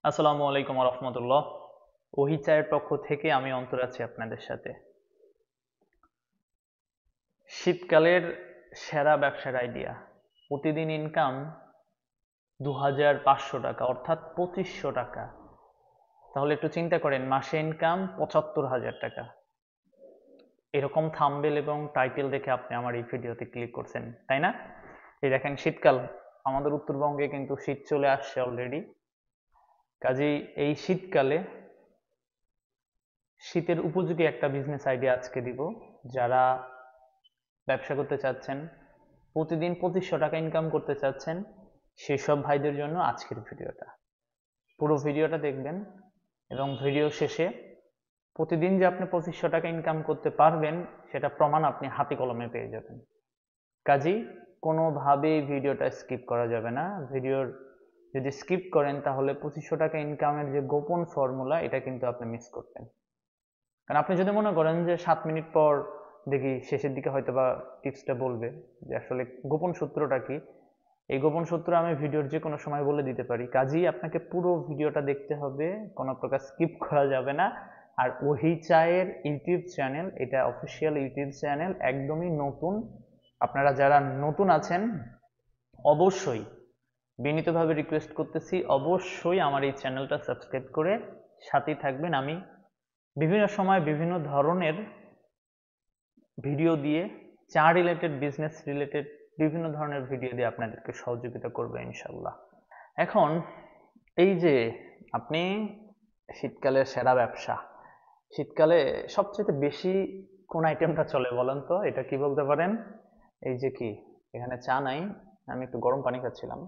আসসালামু আলাইকুম রহমতুল্লাহ। ওহি চায়ের পক্ষ থেকে আমি অন্তর আছি আপনাদের সাথে। শীতকালের সেরা ব্যবসার আইডিয়া, প্রতিদিন ইনকাম 2500 টাকা অর্থাৎ 2500 টাকা। তাহলে একটু চিন্তা করেন, মাসে ইনকাম 75,000 টাকা। এরকম থাম্বনেল এবং টাইটেল দেখে আপনি আমার এই ভিডিওতে ক্লিক করছেন, তাই না? এই দেখেন, শীতকাল, আমাদের উত্তরবঙ্গে কিন্তু শীত চলে আসছে অলরেডি। কাজেই এই শীতকালে শীতের উপযোগী একটা বিজনেস আইডিয়া আজকে দিব। যারা ব্যবসা করতে চাচ্ছেন, প্রতিদিন 2500 টাকা ইনকাম করতে চাচ্ছেন, সেসব ভাইদের জন্য আজকের ভিডিওটা। পুরো ভিডিওটা দেখবেন এবং ভিডিও শেষে প্রতিদিন যে আপনি 2500 টাকা ইনকাম করতে পারবেন সেটা প্রমাণ আপনি হাতে কলমে পেয়ে যাবেন। কাজেই কোনোভাবেই ভিডিওটা স্কিপ করা যাবে না। ভিডিওর যদি স্কিপ করেন তাহলে 2500 টাকা ইনকামের যে গোপন ফর্মুলা, এটা কিন্তু আপনি মিস করবেন। কারণ আপনি যদি মনে করেন যে 7 মিনিট পর দেখি শেষের দিকে হয়তো বা টিপসটা বলবে যে আসলে গোপন সূত্রটা কি, এই গোপন সূত্র আমি ভিডিওর যে কোনো সময় বলে দিতে পারি। কাজেই আপনাকে পুরো ভিডিওটা দেখতে হবে, কোনো প্রকার স্কিপ করা যাবে না। আর ওহি চায়ের ইউটিউব চ্যানেল, এটা অফিসিয়াল ইউটিউব চ্যানেল, একদমই নতুন। আপনারা যারা নতুন আছেন অবশ্যই বিনীতভাবে রিকোয়েস্ট করতেছি, অবশ্যই আমার এই চ্যানেলটা সাবস্ক্রাইব করে সাথেই থাকবেন। আমি বিভিন্ন সময় বিভিন্ন ধরনের ভিডিও দিয়ে, চা রিলেটেড, বিজনেস রিলেটেড বিভিন্ন ধরনের ভিডিও দিয়ে আপনাদেরকে সহযোগিতা করবে ইনশাল্লাহ। এখন এই যে আপনি শীতকালের সেরা ব্যবসা, শীতকালে সবচেয়ে বেশি কোন আইটেমটা চলে বলেন তো? এটা কি বলতে পারেন? এই যে কি, এখানে চা নাই, আমি একটু গরম পানি খাচ্ছিলাম।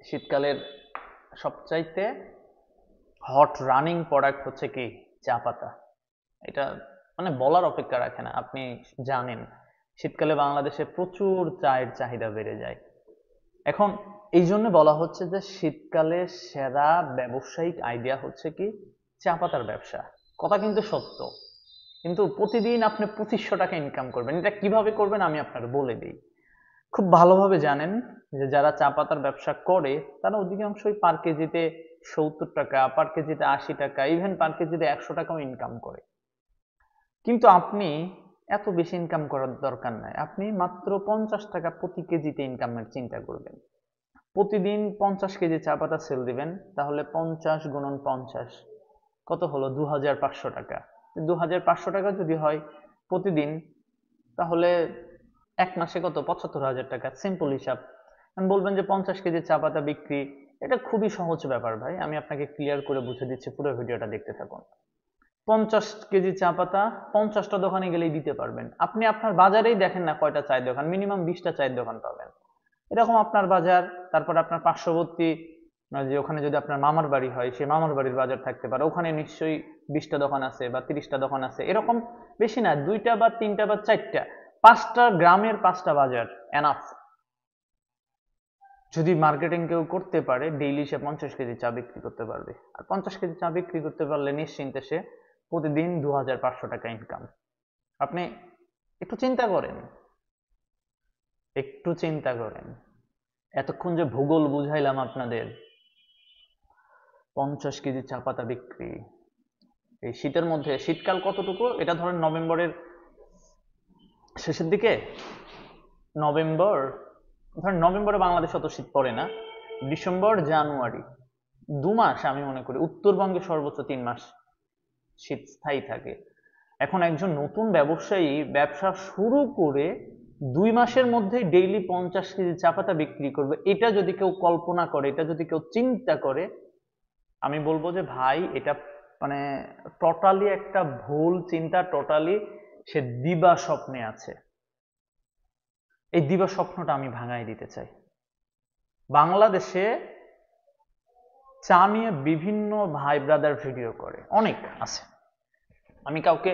শীতকালের সবচাইতে হট রানিং প্রোডাক্ট হচ্ছে কি? চা পাতা। এটা মানে বলার অপেক্ষা রাখে না। আপনি জানেন শীতকালে বাংলাদেশে প্রচুর চায়ের চাহিদা বেড়ে যায়। এখন এই জন্য বলা হচ্ছে যে শীতকালে সেরা ব্যবসায়িক আইডিয়া হচ্ছে কি? চা পাতার ব্যবসা। কথা কিন্তু সত্য, কিন্তু প্রতিদিন আপনি 2500 টাকা ইনকাম করবেন। এটা কিভাবে করবেন আমি আপনার বলে দিই। খুব ভালোভাবে জানেন যে যারা চা পাতার ব্যবসা করে তারা অধিকাংশই পার কেজিতে 70 টাকা, পার কেজিতে 80 টাকা, ইভেন পার কেজিতে 100 টাকাও ইনকাম করে। কিন্তু আপনি এত বেশি ইনকাম করার দরকার নাই। আপনি মাত্র 50 টাকা প্রতি কেজিতে ইনকামের চিন্তা করবেন। প্রতিদিন 50 কেজি চা পাতা সেল দিবেন, তাহলে 50 × 50 কত হলো? 2500 টাকা। 2500 টাকা যদি হয় প্রতিদিন, তাহলে এক মাসে কত? 75,000 টাকা। সিম্পল হিসাব। আমি বলবেন যে 50 কেজি চা পাতা বিক্রি, এটা খুবই সহজ ব্যাপার ভাই। আমি আপনাকে ক্লিয়ার করে বুঝে দিচ্ছি, পুরো ভিডিওটা দেখতে থাকুন। 50 কেজি চা পাতা 50টা দোকানে গেলেই দিতে পারবেন। আপনি আপনার বাজারেই দেখেন না কয়টা চায়ের দোকান, মিনিমাম 20টা চায়ের দোকান পাবেন। এরকম আপনার বাজার, তারপর আপনার পার্শ্ববর্তী, যে ওখানে যদি আপনার মামার বাড়ি হয়, সেই মামার বাড়ির বাজার থাকতে পারে, ওখানে নিশ্চয়ই 20টা দোকান আছে বা 30টা দোকান আছে। এরকম বেশি না, 2টা বা 3টা বা 4টা, 5টা গ্রামের 5টা বাজার এনাফ। যদি মার্কেটিং কেউ করতে পারে, ডেইলি সে 50 কেজি চা বিক্রি করতে পারবে। আর 50 কেজি চা বিক্রি করতে পারলে নিশ্চিন্তে সে প্রতিদিন 2500 টাকা ইনকাম। আপনি একটু চিন্তা করেন, একটু চিন্তা করেন। এতক্ষণ যে ভূগোল বুঝাইলাম আপনাদের, 50 কেজি চা পাতা বিক্রি এই শীতের মধ্যে, শীতকাল কতটুকু? এটা ধরেন নভেম্বরের শেষের দিকে, নভেম্বর, ধরেন নভেম্বরে বাংলাদেশে অত শীত পড়ে না। ডিসেম্বর, জানুয়ারি, 2 মাস আমি মনে করি উত্তরবঙ্গে সর্বোচ্চ 3 মাস শীত স্থায়ী থাকে। এখন একজন নতুন ব্যবসায়ী ব্যবসা শুরু করে 2 মাসের মধ্যে ডেইলি 50 কেজি চা পাতা বিক্রি করবে, এটা যদি কেউ কল্পনা করে, এটা যদি কেউ চিন্তা করে, আমি বলবো যে ভাই এটা মানে টোটালি একটা ভুল চিন্তা, টোটালি সে দিবা স্বপ্নে আছে। এই দিবা স্বপ্নটা আমি ভাঙাই দিতে চাই। বাংলাদেশে চা নিয়ে বিভিন্ন ভাই ব্রাদার ভিডিও করে অনেক আছে, আমি কাউকে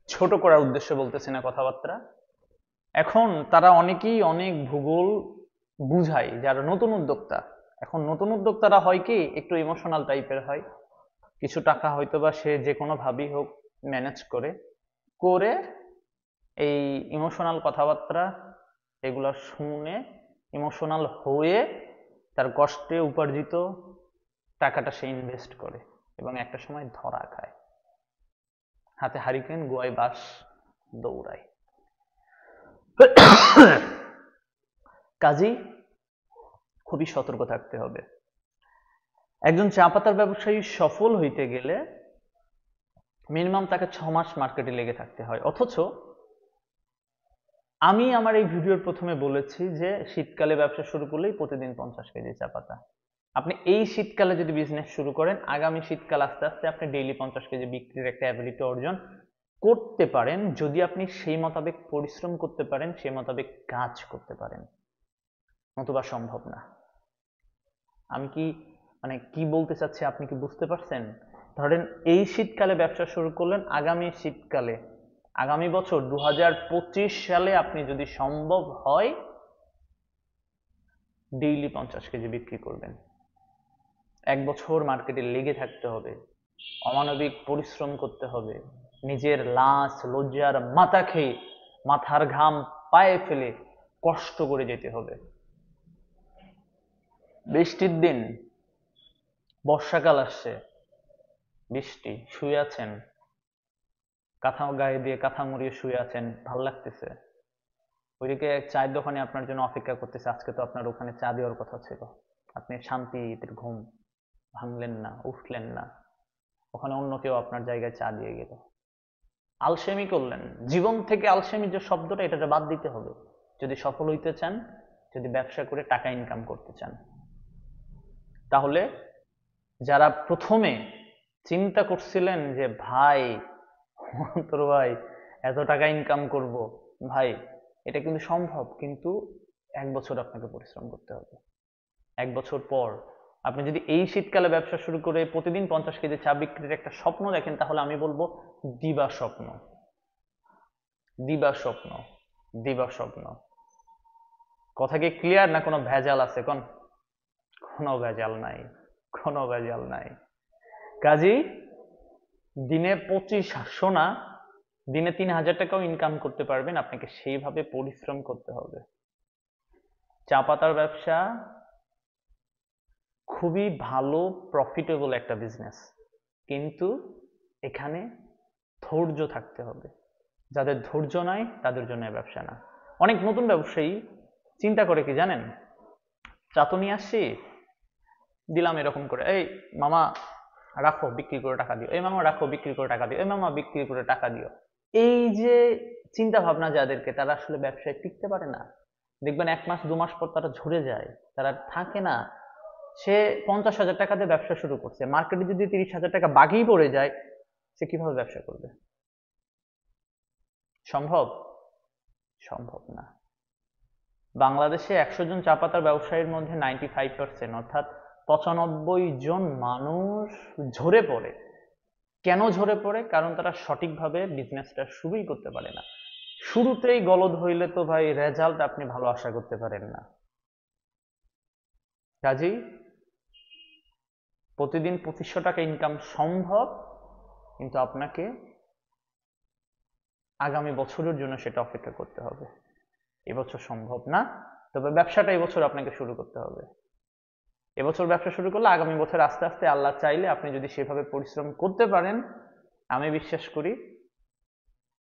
ছোট করার উদ্দেশ্যে বলতেছি না কথাবার্তা। এখন তারা অনেকেই অনেক ভূগোল বুঝায় যারা নতুন উদ্যোক্তা। এখন নতুন উদ্যোক্তারা হয় কি, একটু ইমোশনাল টাইপের হয়। কিছু টাকা হয়তো বা সে যে কোনো ভাবেই হোক ম্যানেজ করে করে এই ইমোশনাল কথাবার্তা এগুলা শুনে ইমোশনাল হয়ে তার কষ্টে উপার্জিত টাকাটা সে ইনভেস্ট করে এবং একটা সময় ধরা খায়, হাতে হারিকেন গোয়ায় বাস দৌড়ায়। কাজেই খুবই সতর্ক থাকতে হবে। একজন চা পাতার ব্যবসায়ী সফল হইতে গেলে মিনিমাম তাকে 6 মাস মার্কেটে লেগে থাকতে হয়। অথচ আমি আমার এই ভিডিওর প্রথমে বলেছি যে শীতকালে ব্যবসা শুরু করলেই প্রতিদিন 50 কেজি চা পাতা। আপনি এই শীতকালে যদি বিজনেস শুরু করেন, আগামী শীতকাল আস্তে আস্তে আপনি ডেইলি 50 কেজি বিক্রির একটা অ্যাবিলিটি অর্জন করতে পারেন, যদি আপনি সেই মোতাবেক পরিশ্রম করতে পারেন, সেই মোতাবেক কাজ করতে পারেন, নতুবা সম্ভব না। আমি কি বলতে চাচ্ছি আপনি কি বুঝতে পারছেন? ধরেন এই শীতকালে ব্যবসা শুরু করলেন, আগামী শীতকালে আগামী বছর 2025 সালে আপনি যদি সম্ভব হয় ডেইলি 50 কেজি বিক্রি করবেন। 1 বছর মার্কেটে লেগে থাকতে হবে, অমানবিক পরিশ্রম করতে হবে, নিজের লাজ লজ্জার মাথা খেয়ে মাথার ঘাম পায়ে ফেলে কষ্ট করে যেতে হবে। বৃষ্টির দিন, বর্ষাকাল আসছে, বৃষ্টি, শুয়ে আছেন, কাঁথা গায়ে দিয়ে কাঁথা মুড়িয়ে শুয়ে আছেন, ভাল লাগতেছে, ওইদিকে চায়ের দোকানে আপনার জন্য অপেক্ষা করতেছে। আজকে তো আপনার ওখানে চা দেওয়ার কথা ছিল, আপনি শান্তির ঘুম ভাঙলেন না, উঠলেন না, ওখানে অন্য কেউ আপনার জায়গায় চা দিয়ে গেল, আলসেমি করলেন। জীবন থেকে আলসেমি যে শব্দটা, এটা বাদ দিতে হবে যদি সফল হইতে চান, যদি ব্যবসা করে টাকা ইনকাম করতে চান। তাহলে যারা প্রথমে চিন্তা করছিলেন যে ভাই অন্তর ভাই এত টাকা ইনকাম করব, ভাই এটা কিন্তু সম্ভব, কিন্তু 1 বছর আপনাকে পরিশ্রম করতে হবে। 1 বছর পর আপনি যদি এই শীতকালে ব্যবসা শুরু করে প্রতিদিন 50 কেজি চা বিক্রির একটা স্বপ্ন দেখেন, তাহলে আমি বলবো দিবা স্বপ্ন, দিবা স্বপ্ন, দিবা স্বপ্ন। কথা কি ক্লিয়ার না কোনো ভেজাল আছে? কোনো ভেজাল নাই, কোনো ভেজাল নাই। কাজী দিনে 2500 না, দিনে 3000 টাকাও ইনকাম করতে পারবেন, আপনাকে সেইভাবে পরিশ্রম করতে হবে। চা পাতার ব্যবসা খুবই ভালো প্রফিটেবল একটা বিজনেস, কিন্তু এখানে ধৈর্য থাকতে হবে। যাদের ধৈর্য নাই তাদের জন্য ব্যবসা না। অনেক নতুন ব্যবসায়ী চিন্তা করে কি জানেন, চা তো নিয়ে আসছি, দিলাম এরকম করে, এই মামা রাখো বিক্রি করে টাকা দিও, এই মামা রাখো বিক্রি করে টাকা দিও, এই মামা বিক্রি করে টাকা দিও। এই যে চিন্তা ভাবনা যাদেরকে, তারা আসলে ব্যবসায় টিকতে পারে না। দেখবেন 1 মাস 2 মাস পর তারা ঝরে যায়, তারা থাকে না। সে 50,000 টাকা দিয়ে ব্যবসা শুরু করছে, মার্কেটে যদি 30,000 টাকা বাগেই পড়ে যায়, সে কিভাবে ব্যবসা করবে? সম্ভব? সম্ভব না। বাংলাদেশে 100 জন চা পাতার ব্যবসায়ীর মধ্যে 95% অর্থাৎ 95 জন মানুষ ঝরে পড়ে। কেন ঝরে পড়ে? কারণ তারা সঠিকভাবে বিজনেসটা শুরুই করতে পারে না। শুরুতেই গলদ হইলে তো ভাই রেজাল্ট আপনি ভালো আশা করতে পারেন না। কাজেই প্রতিদিন 2500 টাকা ইনকাম সম্ভব, কিন্তু আপনাকে আগামী বছরের জন্য সেটা অপেক্ষা করতে হবে। এবছর সম্ভব না, তবে ব্যবসাটা এবছর আপনাকে শুরু করতে হবে। এবছর ব্যবসা শুরু করলে আগামী বছর আস্তে আস্তে আল্লাহ চাইলে আপনি যদি সেভাবে পরিশ্রম করতে পারেন, আমি বিশ্বাস করি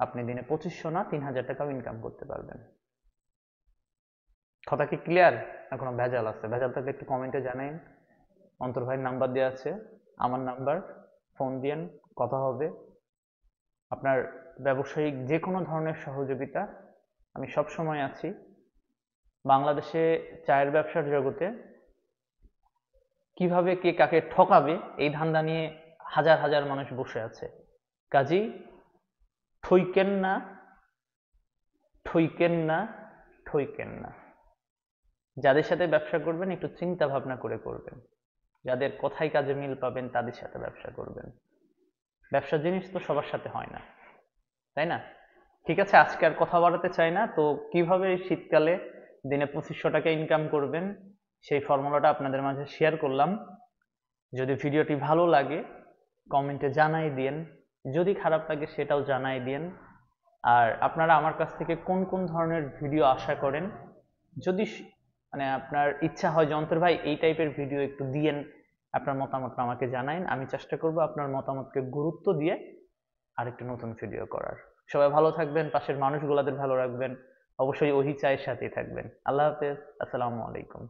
আপনি দিনে 2500 না 3000 টাকাও ইনকাম করতে পারবেন। কথা কি ক্লিয়ার না কোনো ভেজাল আছে? ভেজাল থাকলে একটু কমেন্টে জানাইন। অন্তর ভাইয়ের নাম্বার দেওয়া আছে, আমার নাম্বার, ফোন দিয়েন, কথা হবে। আপনার ব্যবসায়িক যে কোনো ধরনের সহযোগিতা আমি সব সময় আছি। বাংলাদেশে চায়ের ব্যবসার জগতে কিভাবে কে কাকে ঠকাবে এই ধান্দা নিয়ে হাজার হাজার মানুষ বসে আছে। কাজেই ঠইকেন না, ঠইকেন না, ঠইকেন না। যাদের সাথে ব্যবসা করবেন একটু চিন্তা ভাবনা করে করবেন, যাদের কথায় কাজে মিল পাবেন তাদের সাথে ব্যবসা করবেন। ব্যবসার জিনিস তো সবার সাথে হয় না, তাই না? ঠিক আছে, আজকে আর কথা বাড়াতে চাই না। তো কিভাবে এই শীতকালে দিনে 2500 টাকা ইনকাম করবেন সেই ফর্মুলাটা আপনাদের মাঝে শেয়ার করলাম। যদি ভিডিওটি ভালো লাগে কমেন্টে জানাই দিন, যদি খারাপ লাগে সেটাও জানাই দিন। আর আপনারা আমার কাছ থেকে কোন কোন ধরনের ভিডিও আশা করেন, যদি আপনার ইচ্ছা হয় যে অন্তর ভাই এই টাইপের ভিডিও একটু দিয়েন, আপনার মতামতটা আমাকে জানাইন। আমি চেষ্টা করব আপনার মতামতকে গুরুত্ব দিয়ে আরেকটা নতুন ভিডিও করার। সবাই ভালো থাকবেন, পাশের মানুষগুলাদের ভালো রাখবেন, অবশ্যই ওহি চায়ের সাথেই থাকবেন। আল্লাহ হাফেজ, আসসালামু আলাইকুম।